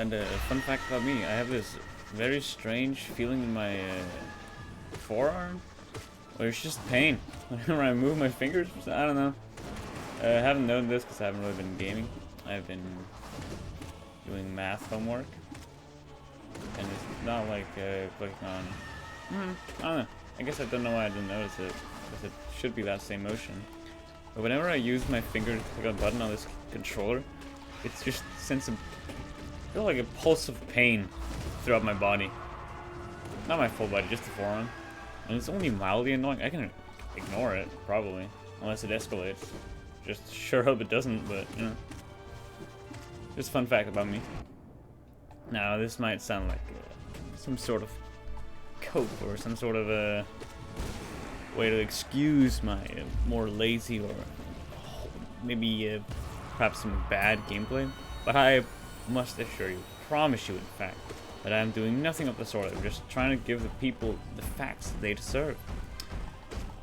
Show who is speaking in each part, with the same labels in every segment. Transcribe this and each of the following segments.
Speaker 1: And fun fact about me, I have this very strange feeling in my forearm, where it's just pain whenever I move my fingers. I don't know. I haven't known this because I haven't really been gaming. I've been doing math homework, and it's not like clicking on. I don't know. I guess I don't know why I didn't notice it, because it should be that same motion. But whenever I use my finger to click on a button on this controller, it's just sends a I feel like a pulse of pain throughout my body. Not my full body, just the forearm. And it's only mildly annoying. I can ignore it, probably, unless it escalates. Just sure hope it doesn't, but, you know. Just a fun fact about me. Now, this might sound like some sort of cope or some sort of a way to excuse my more lazy or maybe perhaps some bad gameplay. But I must assure you, promise you in fact, that I am doing nothing of the sort. I'm just trying to give the people the facts that they deserve.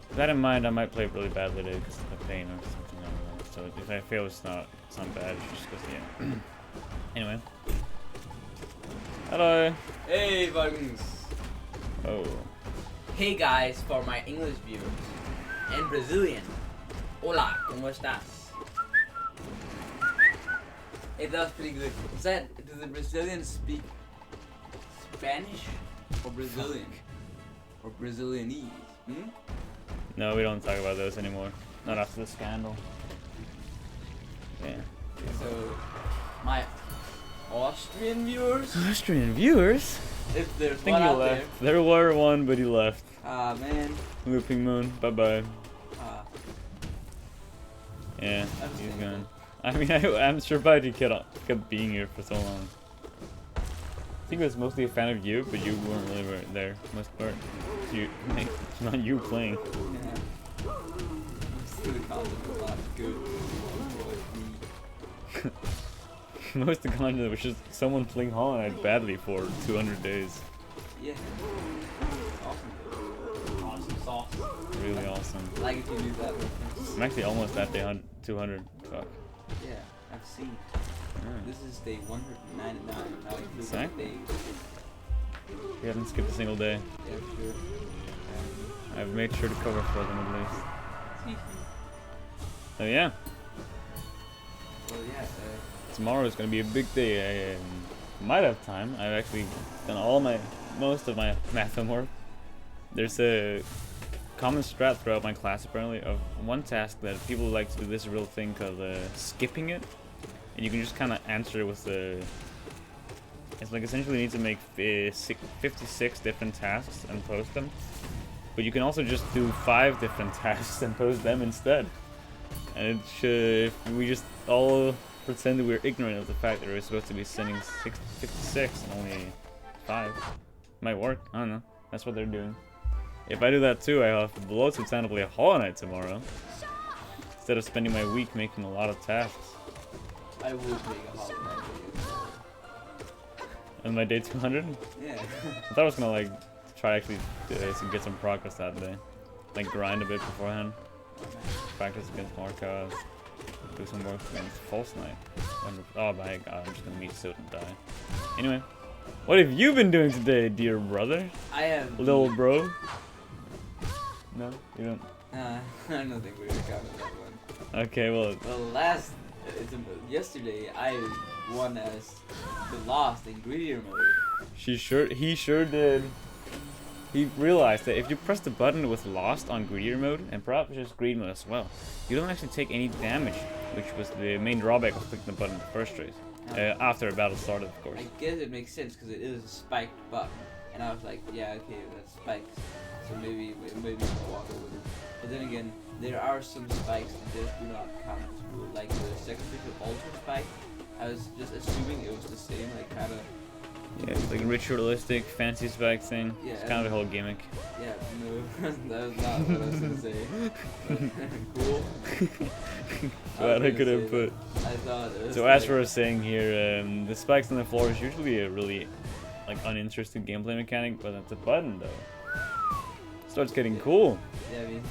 Speaker 1: With that in mind, I might play really badly today because of the pain or something. I don't know. So if I fail, it's not bad. It's just because, yeah. Anyway. Hello.
Speaker 2: Hey, Vikings.
Speaker 1: Oh.
Speaker 2: Hey guys, for my English viewers and Brazilian. Hola, ¿cómo estás? Hey, that was pretty good. Do the Brazilians speak Spanish or Brazilian? Or Brazilianese? Hmm?
Speaker 1: No, we don't talk about those anymore. Not after the scandal. Yeah.
Speaker 2: So, my Austrian viewers?
Speaker 1: Austrian viewers?
Speaker 2: If there's
Speaker 1: I think
Speaker 2: one
Speaker 1: he
Speaker 2: out
Speaker 1: left. There were one, but he left.
Speaker 2: Ah, man.
Speaker 1: Looping Moon, bye bye. Yeah,
Speaker 2: I'm
Speaker 1: he's
Speaker 2: saying
Speaker 1: gone. I mean, I'm surprised he kept being here for so long. I think he was mostly a fan of you, but you weren't really there most part. You, not you playing.
Speaker 2: Yeah. The content was not good.
Speaker 1: Most of the content was just someone playing Hollow Knight badly for 200 days.
Speaker 2: Yeah. Awesome. Awesome sauce.
Speaker 1: Really awesome.
Speaker 2: Like if you knew that reference.
Speaker 1: I'm actually almost at day 200. Fuck.
Speaker 2: Yeah, I've seen.
Speaker 1: Mm.
Speaker 2: This is day 199. Now it feels like
Speaker 1: Exactly.
Speaker 2: day.
Speaker 1: We haven't skipped a single day.
Speaker 2: Yeah, sure.
Speaker 1: I've made sure to cover for them at least. So yeah,
Speaker 2: Well, yeah.
Speaker 1: tomorrow is going to be a big day. I might have time. I've actually done most of my math homework. There's a common strat throughout my class apparently of one task that people like to do this real thing called skipping it, and you can just kind of answer with the. It's like essentially you need to make 56 different tasks and post them, but you can also just do 5 different tasks and post them instead. And it should, if we just all pretend that we're ignorant of the fact that we're supposed to be sending 56 and only 5, might work. I don't know. That's what they're doing. If I do that too, I'll have loads of time to play Hollow Knight tomorrow, instead of spending my week making a lot of tasks.
Speaker 2: I will make a Hollow Knight video.
Speaker 1: On my day 200?
Speaker 2: Yeah.
Speaker 1: I thought I was gonna like try actually to get some progress that day, like grind a bit beforehand, practice against Marcos, do some work against False Knight. Oh my god, I'm just gonna meet Suit and die. Anyway, what have you been doing today, dear brother?
Speaker 2: I have.
Speaker 1: Little bro? No, you don't.
Speaker 2: I don't think we recovered that one.
Speaker 1: Okay, well.
Speaker 2: Well, yesterday I won as the Lost in Greedier mode.
Speaker 1: He sure did. He realized that if you press the button with Lost on Greedier mode, and perhaps just Greed mode as well, you don't actually take any damage, which was the main drawback of clicking the button in the first place. After a battle started, of course.
Speaker 2: I guess it makes sense because it is a spiked button, and I was like, yeah, okay, that's spikes, so maybe I'll walk over it. But then again, there are some spikes that just do not count as rule, like the sacrificial altar spike. I was just assuming it was the same, like kind of.
Speaker 1: Yeah, it's like a ritualistic fancy spike thing.
Speaker 2: Yeah,
Speaker 1: it's kind of a whole gimmick.
Speaker 2: Yeah, no, that was not what I was gonna say. Cool.
Speaker 1: Glad I could input.
Speaker 2: I thought it was
Speaker 1: So as we were saying here, the spikes on the floor is usually a really like uninteresting gameplay mechanic, but at the button though, it starts getting cool.
Speaker 2: Yeah, I mean,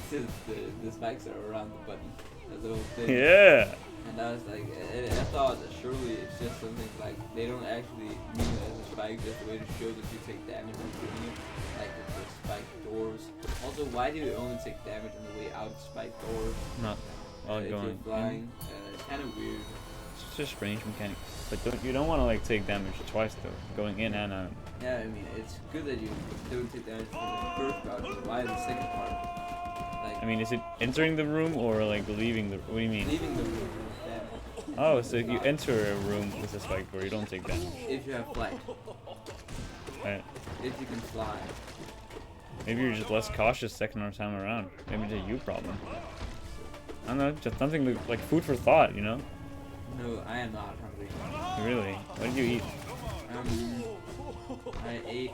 Speaker 2: the spikes are around the button. That's the whole thing.
Speaker 1: Yeah.
Speaker 2: And I was like, I thought that surely it's just something like they don't actually mean it as a spike, just a way to show that you take damage from doing it, like with the spike doors. Also, why do you only take damage on the way out of spike doors?
Speaker 1: Not while
Speaker 2: if
Speaker 1: going
Speaker 2: you're flying, it's kind of weird.
Speaker 1: It's just a strange mechanic. But you don't want to like take damage twice though, going in and out.
Speaker 2: Yeah, I mean, it's good that you don't take damage for the first part, but why the second part? Like,
Speaker 1: I mean, is it entering the room or like leaving the? What do you mean?
Speaker 2: leaving the room is damage.
Speaker 1: Oh, so if you enter a room with a spike door, you don't take damage.
Speaker 2: If you have flight.
Speaker 1: Right.
Speaker 2: If you can fly.
Speaker 1: Maybe you're just less cautious second or time around. Maybe it's a you problem. I don't know, just something like food for thought, you know?
Speaker 2: No, I am not hungry.
Speaker 1: Really? What did you eat?
Speaker 2: I ate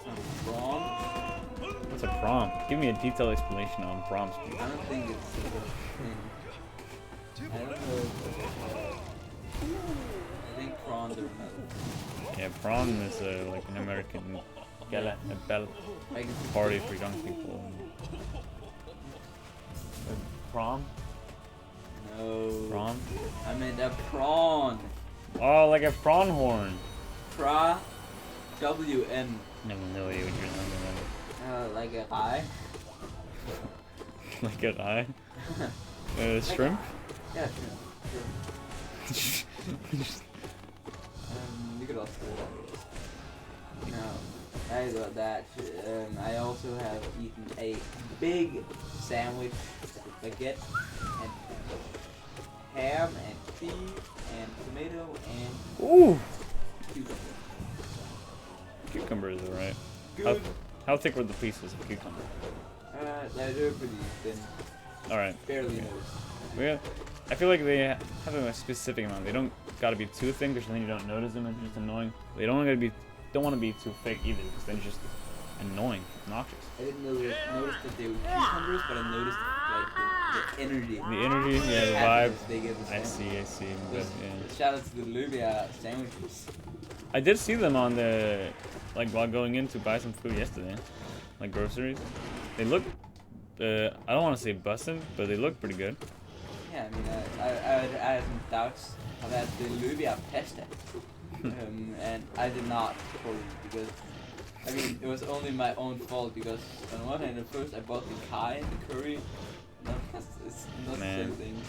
Speaker 2: some prawn.
Speaker 1: What's a prom? Give me a detailed explanation on proms, please.
Speaker 2: I don't think it's a thing. I don't know if I think prawns are another.
Speaker 1: Yeah, prom is like an American gala, a bell party for young people. Prom?
Speaker 2: No.
Speaker 1: Prom?
Speaker 2: I meant a prawn.
Speaker 1: Oh, like a prawn horn.
Speaker 2: Pra. W-N.
Speaker 1: I have no idea what you're talking about.
Speaker 2: Like a eye.
Speaker 1: Like an eye? Shrimp?
Speaker 2: Yeah, sure. You could also do that. No, I got that. I also have eaten a big sandwich with baguette and ham and cheese and tomato and
Speaker 1: Ooh!
Speaker 2: cucumber.
Speaker 1: Cucumbers are right.
Speaker 2: Good.
Speaker 1: How thick were the pieces of cucumber?
Speaker 2: They're pretty thin.
Speaker 1: Alright.
Speaker 2: Barely
Speaker 1: Okay.
Speaker 2: noticed.
Speaker 1: Yeah, I feel like they have a specific amount. They don't gotta be too thin because then you don't notice them and it's just annoying. They don't want to be too thick either because then it's just annoying, obnoxious.
Speaker 2: I didn't notice that they were cucumbers, but I noticed like the energy.
Speaker 1: The energy, yeah, the vibe.
Speaker 2: Happiness they give the
Speaker 1: I
Speaker 2: sandwich.
Speaker 1: see.
Speaker 2: Those-
Speaker 1: Yeah.
Speaker 2: Shout out to the Lubia sandwiches.
Speaker 1: I did see them on the, like while going in to buy some food yesterday, like groceries. They look, I don't want to say bussin', but they look pretty good.
Speaker 2: Yeah, I mean, I had some doubts about the Lubia pasta, and I did not fully because, I mean, it was only my own fault because on one hand, at first I bought the Kai, the curry, not because it's not the same thing,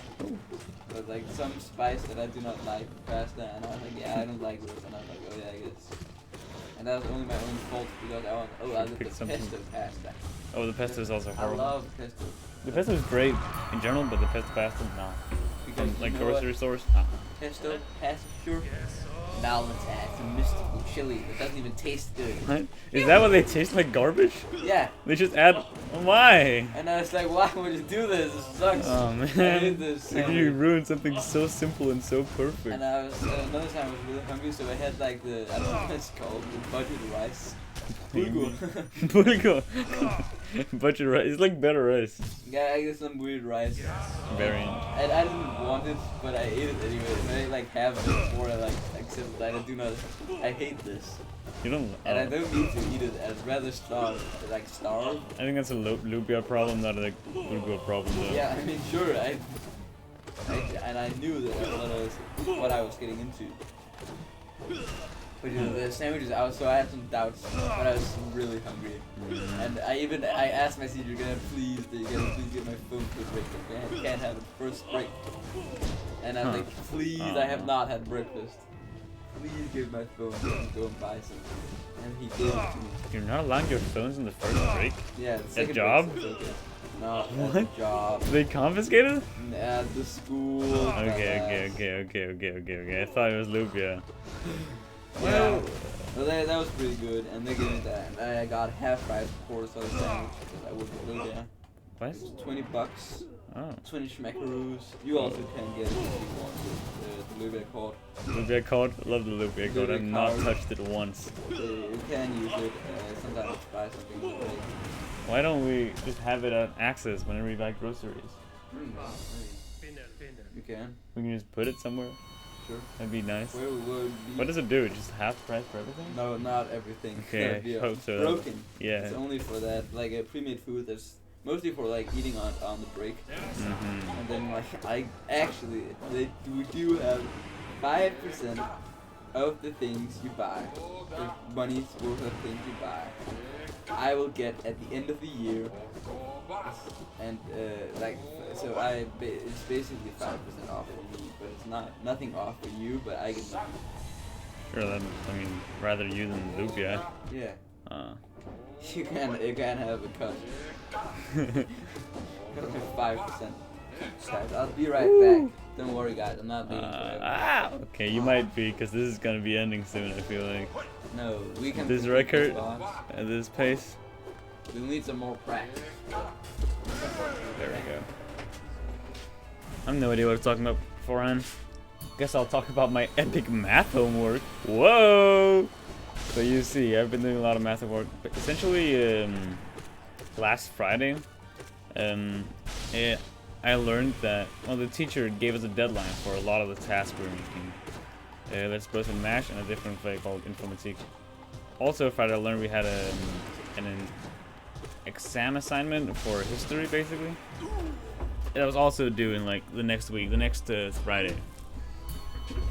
Speaker 2: but like some spice that I do not like pasta, and I was like, yeah, I don't like this, and I was like, oh yeah, I guess. And that was only my own fault because I want, I love the pesto pasta.
Speaker 1: Oh, the pesto is also
Speaker 2: I
Speaker 1: horrible.
Speaker 2: love pesto.
Speaker 1: The pesto is great in general, but the pesto pasta, no.
Speaker 2: Because
Speaker 1: From, like
Speaker 2: you know
Speaker 1: grocery
Speaker 2: what?
Speaker 1: stores,
Speaker 2: Pesto, sure. Now let's add some mystical chili that doesn't even taste good.
Speaker 1: What? Is that what they taste like garbage?
Speaker 2: Yeah.
Speaker 1: They just add. Why?
Speaker 2: And I was like, why would you do this? This sucks.
Speaker 1: Oh
Speaker 2: I hate
Speaker 1: man.
Speaker 2: this.
Speaker 1: You ruined something so simple and so perfect.
Speaker 2: And I was another time I was really hungry, so I had like the I don't know what it's called, the budget rice. Bulgur.
Speaker 1: Bulgur. Budget rice. It's like better rice.
Speaker 2: Yeah, I get some weird rice.
Speaker 1: Variant.
Speaker 2: And I didn't want it, but I ate it anyway. And I like have it before I like accept that I do not. I hate this.
Speaker 1: You don't.
Speaker 2: And I don't need to eat it. I'd rather starve. Like starve.
Speaker 1: I think that's a Lubia problem, not a Bulgur problem. Though.
Speaker 2: Yeah, I mean, sure. And I knew that what I was getting into. But you know, the sandwiches out, so I had some doubts, but I was really hungry. And I asked my teacher, can I please get my phone for breakfast? I can't have it first break. And I'm like, please, I have not had breakfast. Please give my phone so I can go and buy some. And he gave it to me.
Speaker 1: You're not allowing your phones in the first break?
Speaker 2: Yeah, the second
Speaker 1: job?
Speaker 2: break's okay. No, at
Speaker 1: What?
Speaker 2: the job.
Speaker 1: They confiscated?
Speaker 2: At the school.
Speaker 1: Okay. I thought it was Lubia.
Speaker 2: Yeah, well, that was pretty good, and they gave me that. And I got half price for the sandwich because I would have lived there.
Speaker 1: What?
Speaker 2: $20,
Speaker 1: Oh.
Speaker 2: 20 schmackaroos. You also can get it if you want the Lubia card.
Speaker 1: Lubia card? I love the Lubia card. I've not
Speaker 2: card.
Speaker 1: touched it once.
Speaker 2: You can use it sometimes to buy something in the break.
Speaker 1: Why don't we just have it at Access whenever we buy groceries?
Speaker 2: You can.
Speaker 1: We can just put it somewhere.
Speaker 2: Sure.
Speaker 1: That'd be nice.
Speaker 2: Where would be?
Speaker 1: What does it do? Just half price for everything?
Speaker 2: No, not everything.
Speaker 1: Okay,
Speaker 2: That'd be
Speaker 1: I hope so.
Speaker 2: broken.
Speaker 1: Yeah.
Speaker 2: It's only for that, like a pre-made food that's mostly for like eating on the break.
Speaker 1: Mm-hmm.
Speaker 2: And then like we do have 5% of the things you buy, the money's worth of things you buy, I will get at the end of the year. And so it's basically 5% off for me, but it's nothing off for you, but I get nothing.
Speaker 1: Sure, then, I mean, rather you than Loop, yeah.
Speaker 2: Yeah.
Speaker 1: Uh.
Speaker 2: You can have a cut. 5%. Guys, I'll be right back. Don't worry, guys. I'm not leaving forever.
Speaker 1: Okay, you might be, because this is gonna be ending soon. I feel like.
Speaker 2: No, we can.
Speaker 1: This record at this pace.
Speaker 2: We'll need some more practice.
Speaker 1: There we go. I have no idea what I was talking about beforehand. Guess I'll talk about my epic math homework. Whoa! So you see, I've been doing a lot of math homework. But essentially, last Friday, I learned that, well, the teacher gave us a deadline for a lot of the tasks we were making. That's both in MASH and a different way called informatique. Also, Friday I learned we had an exam assignment for history, basically. That was also due in like the next week, the next Friday.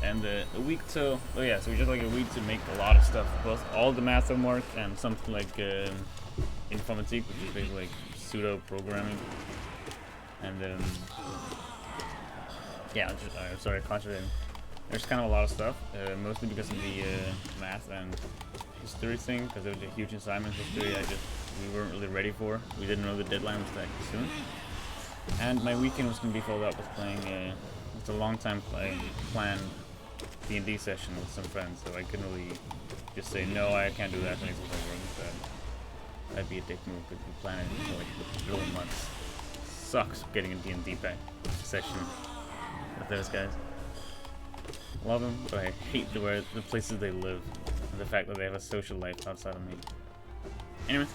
Speaker 1: And a week to, so we just like a week to make a lot of stuff, both all the math homework and something like informatique, which is basically like pseudo programming. And I'm sorry, concentrating. There's kind of a lot of stuff, mostly because of the math and history thing, because it was a huge assignment. History, we weren't really ready for. We didn't know the deadline was that soon. And my weekend was gonna be filled up with playing. It's a long time planned D&D session with some friends, so I couldn't really just say no. I can't do that. I need some homework instead. That'd be a dick move because we planned it for like little months. Sucks getting a D&D back session with those guys. Love them, but I hate the places they live and the fact that they have a social life outside of me. Anyway,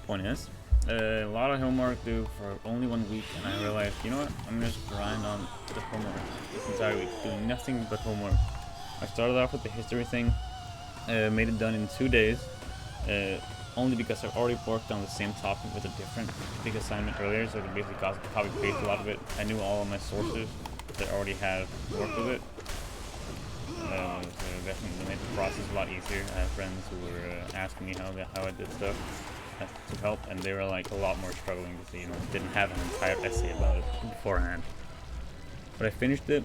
Speaker 1: point is, a lot of homework due for only 1 week, and I realized, you know what, I'm gonna just grind on the homework this entire week, doing nothing but homework. I started off with the history thing, made it done in 2 days, only because I already worked on the same topic with a different big assignment earlier, so I could basically copy-paste a lot of it. I knew all of my sources that already had worked with it. So definitely made the process a lot easier. I have friends who were asking me how I did stuff to help, and they were like a lot more struggling because they didn't have an entire essay about it beforehand. But I finished it,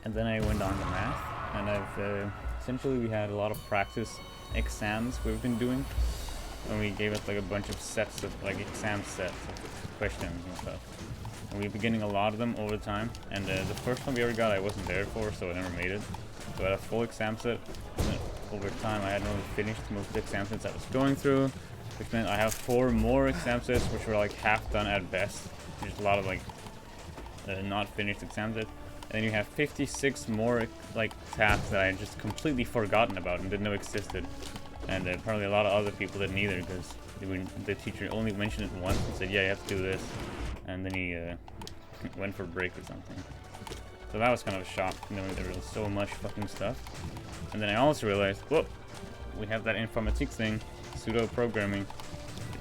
Speaker 1: and then I went on to math, and essentially we had a lot of practice exams we've been doing, and we gave us like a bunch of sets of like exam sets of questions and stuff. And we've been getting a lot of them over time, and the first one we ever got I wasn't there for, so I never made it. So I had a full exam set, and then over time I hadn't really finished most of the exam sets I was going through, which meant I have 4 more exam sets which were like half done at best. There's a lot of like not finished exam sets. And then you have 56 more like tasks that I had just completely forgotten about and didn't know existed. And apparently a lot of other people didn't either, because the teacher only mentioned it once and said, yeah, you have to do this. And then he went for a break or something. So that was kind of a shock, knowing there was so much fucking stuff. And then I also realized, whoop, we have that informatique thing, pseudo programming,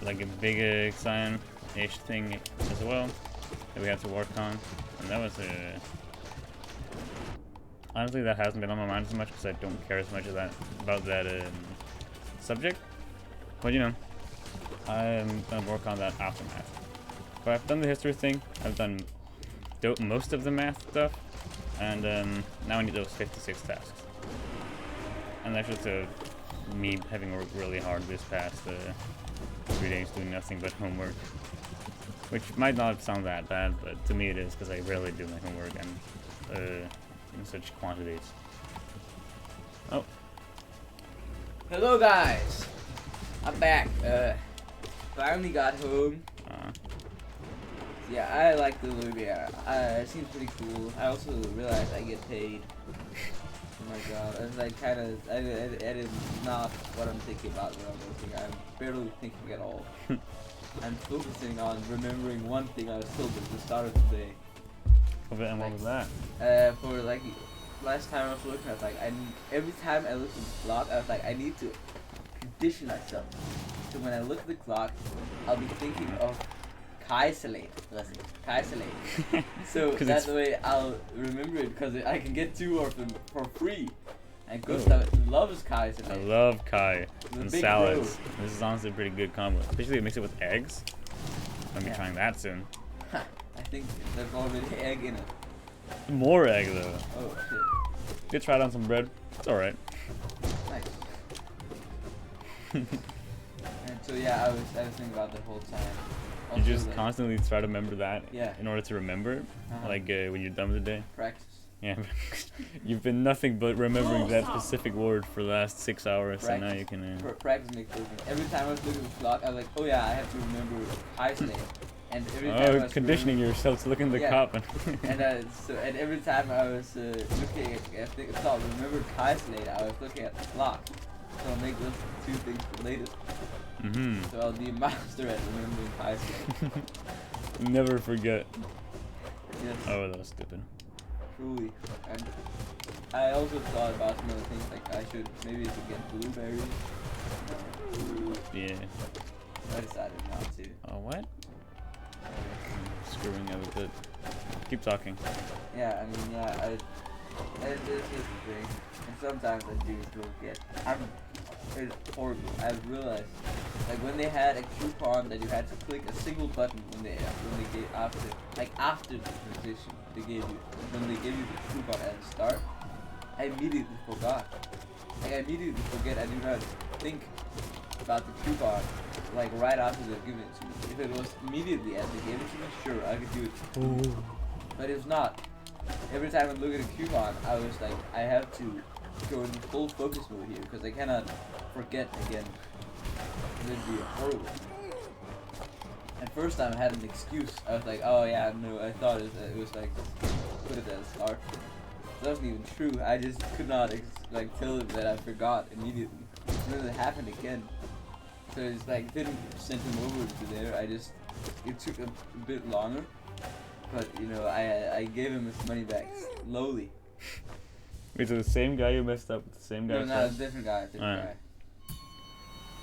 Speaker 1: like a big exam-ish thing as well that we had to work on. And that was honestly, that hasn't been on my mind as much because I don't care as much about that subject. But you know, I'm gonna work on that after math. But I've done the history thing. I've done most of the math stuff, and now I need those 56 tasks. And that's just me having worked really hard this past 3 days doing nothing but homework, which might not sound that bad, but to me it is, because I rarely do my homework and in such quantities. Oh.
Speaker 2: Hello guys, I'm back. Finally got home. Yeah, I like the movie. It seems pretty cool. I also realized I get paid. Oh my god, it's like it is not what I'm thinking about when I'm working. I'm barely thinking at all. I'm focusing on remembering one thing I was told at the start of the day.
Speaker 1: And what was that?
Speaker 2: For like last time I was looking, I was like, every time I look at the clock, I was like, I need to condition myself. So when I look at the clock, I'll be thinking of Kaiselate. Listen, Kaiselate. So
Speaker 1: 'Cause
Speaker 2: that
Speaker 1: it's-
Speaker 2: way I'll remember it because I can get 2 of them for free. And
Speaker 1: Oh.
Speaker 2: Gustav loves
Speaker 1: I
Speaker 2: Kaiselate.
Speaker 1: love Kai
Speaker 2: The
Speaker 1: and
Speaker 2: big
Speaker 1: salads. This is honestly a pretty good combo. Especially mix it with eggs. I'm gonna be
Speaker 2: Yeah.
Speaker 1: trying that soon.
Speaker 2: I think there's already egg in it.
Speaker 1: More egg though.
Speaker 2: Oh shit.
Speaker 1: Get tried on some bread. It's alright.
Speaker 2: Nice. And so yeah, I was thinking about the whole time.
Speaker 1: You
Speaker 2: Also,
Speaker 1: just
Speaker 2: like,
Speaker 1: constantly try to remember that
Speaker 2: Yeah.
Speaker 1: in order to remember,
Speaker 2: Uh-huh.
Speaker 1: like when you're done with the day.
Speaker 2: practice.
Speaker 1: Yeah, you've been nothing but remembering that specific word for the last 6 hours, and now you can.
Speaker 2: Practice makes perfect. Every time I was looking at the clock, I was like, oh yeah, I have to remember Kaiselate. And every time I
Speaker 1: Oh,
Speaker 2: was
Speaker 1: conditioning yourself to look in the
Speaker 2: Yeah.
Speaker 1: cup.
Speaker 2: And every time I was looking at the clock, remember Kaiselate, I was looking at the clock. So I'll make those 2 things related.
Speaker 1: Mm-hmm.
Speaker 2: So I'll be a master at remembering Kaiselate.
Speaker 1: Never forget.
Speaker 2: Yes,
Speaker 1: Oh, that was stupid.
Speaker 2: truly. And I also thought about some other things, like I should maybe to get blueberries.
Speaker 1: Yeah.
Speaker 2: I decided not to.
Speaker 1: Oh, what? Screwing up a bit. Keep talking.
Speaker 2: Yeah, I mean, yeah, this is the thing. And sometimes I do still get. It's horrible. I've realized, like when they had a coupon that you had to click a single button when they gave after the transition they gave you when they gave you the coupon at the start, I immediately forgot. Like I immediately forget. I do not think about the coupon like right after they give it to me. If it was immediately as they gave it to me, sure I could do it.
Speaker 1: Ooh.
Speaker 2: But it's not. Every time I look at a coupon, I was like, I have to go in full focus mode here because I cannot forget again. It'd be horrible. And first time I had an excuse. I was like, oh yeah, no, I thought it was like, put it at the start. That wasn't even true. I just could not tell them that I forgot immediately. And then it happened again. So it's like, didn't send him over to there. It took a bit longer. But you know, I gave him his money back slowly.
Speaker 1: Wait, so the same guy you messed up with the same guy?
Speaker 2: No, not a different guy.
Speaker 1: Alright.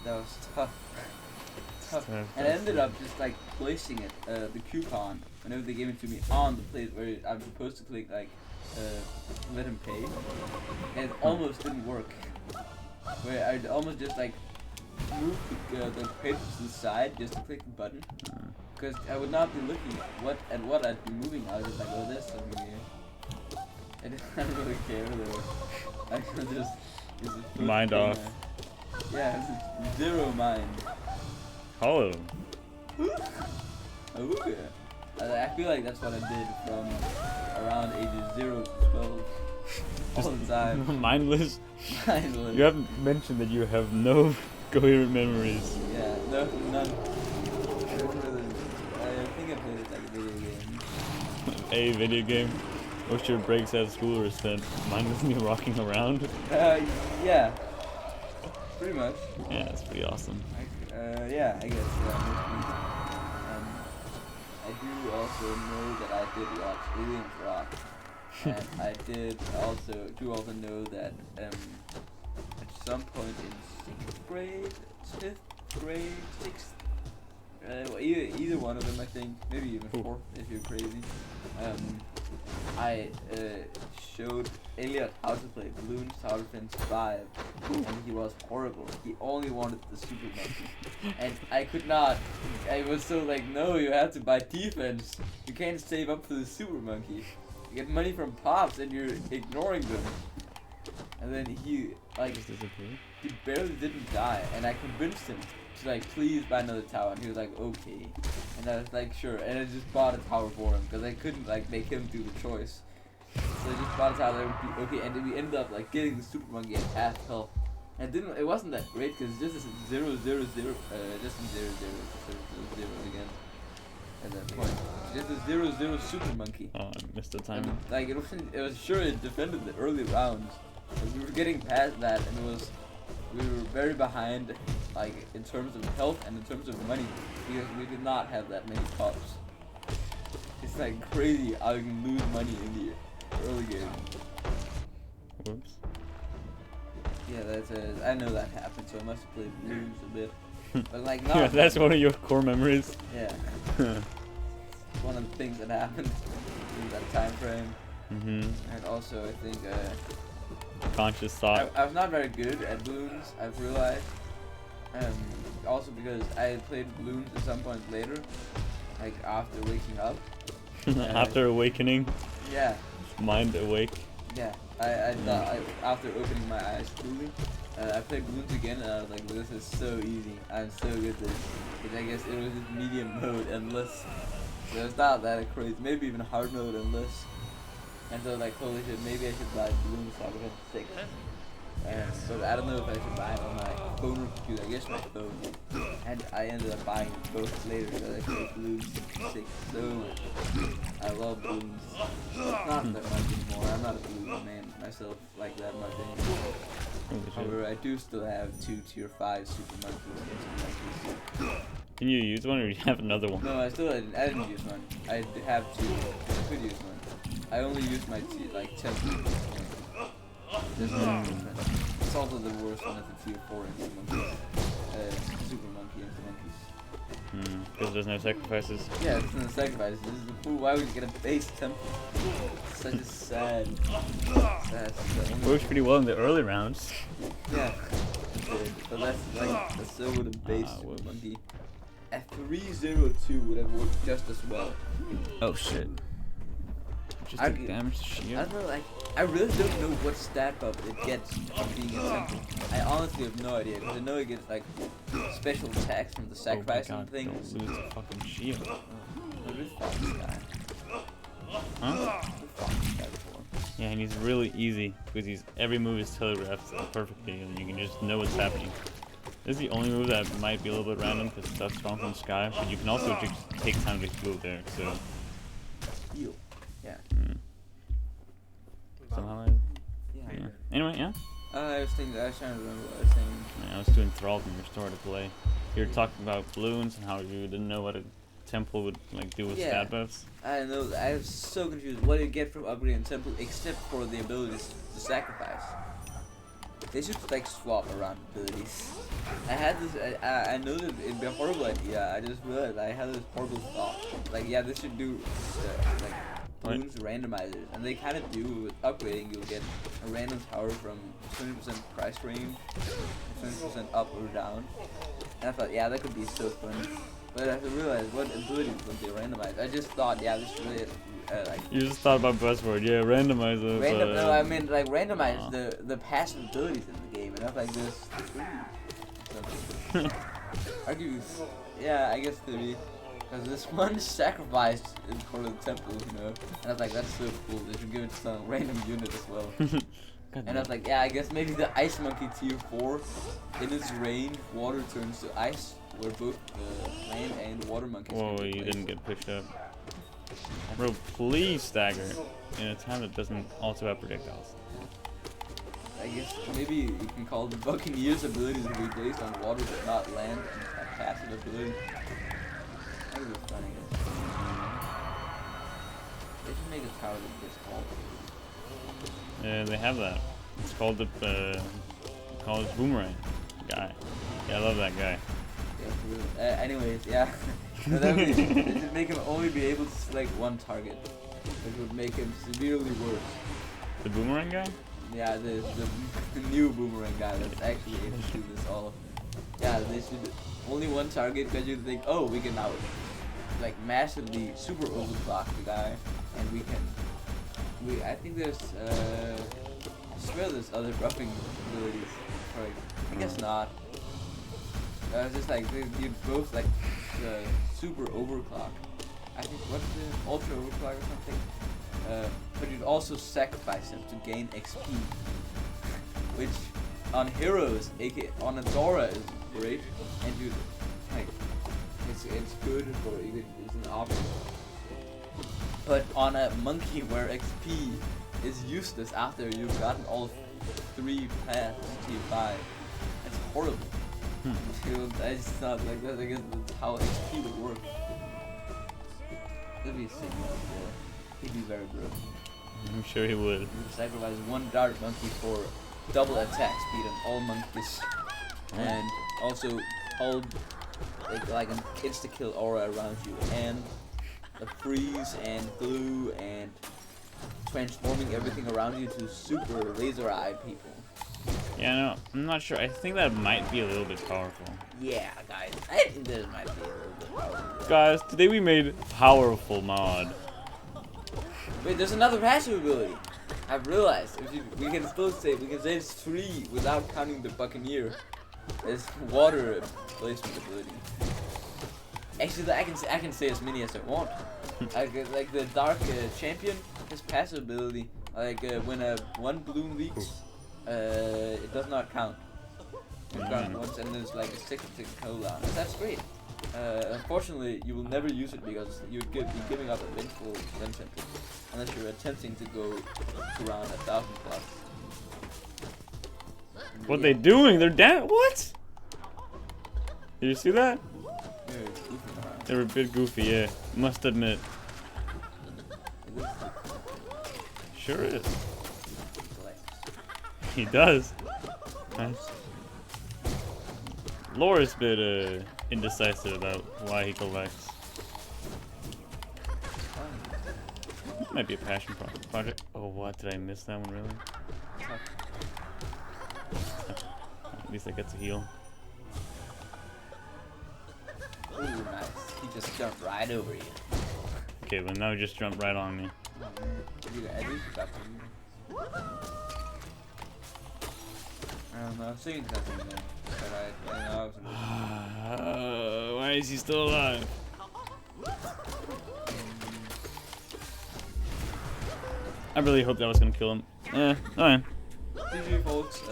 Speaker 2: That was tough. Tough.
Speaker 1: Tough,
Speaker 2: And I
Speaker 1: tough,
Speaker 2: ended
Speaker 1: tough.
Speaker 2: up just like placing it, the coupon, whenever they gave it to me on the place where I'm supposed to click like, let him pay. And it almost didn't work. Where I'd almost just like move the paper to the side just to click the button. Because I would not be looking at what I'd be moving. I was just like, oh, there's something here. I didn't really care though. I was just
Speaker 1: Mind off.
Speaker 2: Yeah, it's zero mind.
Speaker 1: Hollow.
Speaker 2: Oh, yeah. I feel like that's what I did from around ages 0 to 12. All the time.
Speaker 1: Mindless.
Speaker 2: Mindless.
Speaker 1: You haven't mentioned that you have no coherent memories.
Speaker 2: Yeah, no, none. I think I played it like a video game.
Speaker 1: A video game. What's your breaks at school or spent mindlessly rocking around?
Speaker 2: Yeah. Pretty much.
Speaker 1: Yeah, that's pretty awesome.
Speaker 2: Yeah, I guess. Yeah, I do also know that I did watch Aliens Rock. And I did also know that at some point in 6th grade, 5th grade, 6th, well, either one of them I think, maybe even 4th if you're crazy. I showed Elliot how to play Balloons Tower Defense 5, and he was horrible. He only wanted the Super Monkey, and I could not. I was so like, no, you have to buy defense. You can't save up for the Super Monkey. You get money from Pops, and you're ignoring them. And then he
Speaker 1: Just disappeared.
Speaker 2: he barely didn't die, and I convinced him to like please buy another tower, and he was like okay, and I was like sure, and I just bought a tower for him because I couldn't like make him do the choice, so I just bought a tower that would be okay, and then we ended up like getting the Super Monkey at half health, and it wasn't that great because just as 0 0 0 just 0 again at that point, just a 0 0 Super Monkey.
Speaker 1: Oh, I missed the
Speaker 2: And,
Speaker 1: timing.
Speaker 2: like it was sure it defended the early rounds, but we were getting past that, and we were very behind, like in terms of health and in terms of money, because we did not have that many pops. It's like crazy how you can lose money in the early game.
Speaker 1: Whoops.
Speaker 2: Yeah, I know that happened, so I must have played blues a bit. But like
Speaker 1: Yeah,
Speaker 2: not.
Speaker 1: that's one of your core memories.
Speaker 2: Yeah. One of the things that happened in that time frame. And also, I think
Speaker 1: Conscious thought.
Speaker 2: I was not very good at balloons. I've realized. Also because I had played balloons at some point later, like after waking up.
Speaker 1: After awakening.
Speaker 2: Yeah.
Speaker 1: Mind awake.
Speaker 2: Yeah. I thought after opening my eyes truly, I played balloons again, and I was like, this is so easy. I'm so good at this. But I guess it was just medium mode endless. So it's not that crazy. Maybe even hard mode endless. And so like, holy shit, maybe I should buy balloons so I can have 6. But I don't know if I should buy it on my phone or computer. I guess my phone. And I ended up buying both later so I could make balloons 6 so much. I love balloons. Not that much anymore. I'm not a balloon man myself like that much anymore. However, I do still have 2 tier 5 super monkeys.
Speaker 1: Can you use one or do you have another one?
Speaker 2: No, I didn't use one. I have 2. I could use one. I only used my like 10. It's also the worst one of the tier 4 monkeys. Super monkey monkeys.
Speaker 1: Because there's no sacrifices.
Speaker 2: Yeah, it's no sacrifices. This is the fool. Why would you get a base temple? It's such a sad.
Speaker 1: Works pretty well in the early rounds.
Speaker 2: Yeah. But that's so would a base super monkey. A 302 would have worked just as well.
Speaker 1: Oh shit. Just took damage to shield.
Speaker 2: I don't know, like, I really don't know what stat buff it gets from being a temple. I honestly have no idea, because I know it gets, like, special attacks from the sacrificing things.
Speaker 1: Don't lose the fucking shield.
Speaker 2: I just fought this guy.
Speaker 1: Huh?
Speaker 2: I fought this guy before.
Speaker 1: Yeah, and he's really easy, because every move is telegraphed perfectly, and you can just know what's happening. This is the only move that might be a little bit random, because stuff's strong from sky, but you can also just take time to explode there, so...
Speaker 2: Heal. Yeah.
Speaker 1: Somehow
Speaker 2: Yeah.
Speaker 1: Anyway, yeah?
Speaker 2: I was trying to remember what I was saying.
Speaker 1: Yeah, I was too enthralled in your story to play. You were talking about balloons and how you didn't know what a temple would like do with stat buffs.
Speaker 2: I know. I was so confused. What do you get from upgrading temple except for the abilities to sacrifice? They should like swap around abilities. I had this. I know that it'd be a horrible idea. I just realized I had this horrible thought. Like, yeah, this should do like balloons randomizers, and they kind of do with upgrading. You'll get a random tower from 20% price range, 20% up or down. And I thought, yeah, that could be so fun. But I realized what abilities would they randomize. I just thought, yeah, this should really like.
Speaker 1: You just thought about buzzword, yeah, randomize it.
Speaker 2: No, I mean like randomize the passive abilities in the game, and I was like this. Argues, yeah, I guess 3. Because this one sacrificed in front of the temple, you know. And I was like, that's so cool. They should give it to some random unit as well. And I was like, yeah, I guess maybe the ice monkey tier 4, in its range, water turns to ice, where both land and water monkeys.
Speaker 1: Whoa, you didn't get pushed up. Bro, please stagger in a time that doesn't also have projectiles.
Speaker 2: I guess maybe you can call the Buccaneers' abilities to be based on water but not land and a passive ability. That would be funny. They should make a tower that gets called.
Speaker 1: Yeah, they have that. It's called the college boomerang guy. Yeah, I love that guy.
Speaker 2: Yeah, anyways, yeah. No, they should make him only be able to select one target, which would make him severely worse.
Speaker 1: The boomerang guy?
Speaker 2: Yeah, the new boomerang guy that's actually able to do this all. Yeah, they should only one target because you think, oh, we can now like massively super overclock the guy, and we can. I think there's I swear there's other buffing abilities. Right. I guess not. It's just like you'd both like super overclock. I think what's the ultra overclock or something. But you'd also sacrifice him to gain XP, which on heroes, aka on Adora, is great, and you like it's good for it's an option. But on a monkey where XP is useless after you've gotten all 3 paths to T5, it's horrible. I just thought like that. I guess that's how XP would work. That'd be sick. He'd be very broken.
Speaker 1: I'm sure he would.
Speaker 2: You would sacrifice 1 dart monkey for double attack speed on all monkeys, and also hold like an insta-kill aura around you, and the freeze and glue and transforming everything around you to super laser eye people.
Speaker 1: Yeah, no, I'm not sure. I think that might be a little bit powerful.
Speaker 2: Yeah, guys, I think this might be a little bit powerful.
Speaker 1: Guys, today we made powerful mod.
Speaker 2: Wait, there's another passive ability. I've realized we can say it's 3 without counting the Buccaneer. It's water placement ability. Actually, I can say as many as I want. Like the Dark Champion, his passive ability, when one bloom leaks, it does not count. You've got it once, and there's like a 6-second cooldown. That's great. Unfortunately, you will never use it because you'd be giving up a vengeful sentence unless you're attempting to go to around 1,000 plus.
Speaker 1: What they doing? They're down. What? Did you see that?
Speaker 2: Yeah, it's goofing around.
Speaker 1: They were a bit goofy, yeah. Must admit. Sure is. He does. Nice. Laura's a bit indecisive about why he collects. Might be a passion project. Oh, what? Did I miss that one, really? At least I get to heal.
Speaker 2: Ooh, nice. He just jumped right over you.
Speaker 1: Okay, well now he just jumped right on me.
Speaker 2: At least you got to. I don't know, I've seen something there, but I know I was
Speaker 1: Why is he still alive? I really hope that was gonna kill him. Alright.
Speaker 2: GG, folks.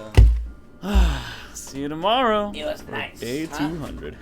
Speaker 1: See you tomorrow.
Speaker 2: It was nice.
Speaker 1: Day 200.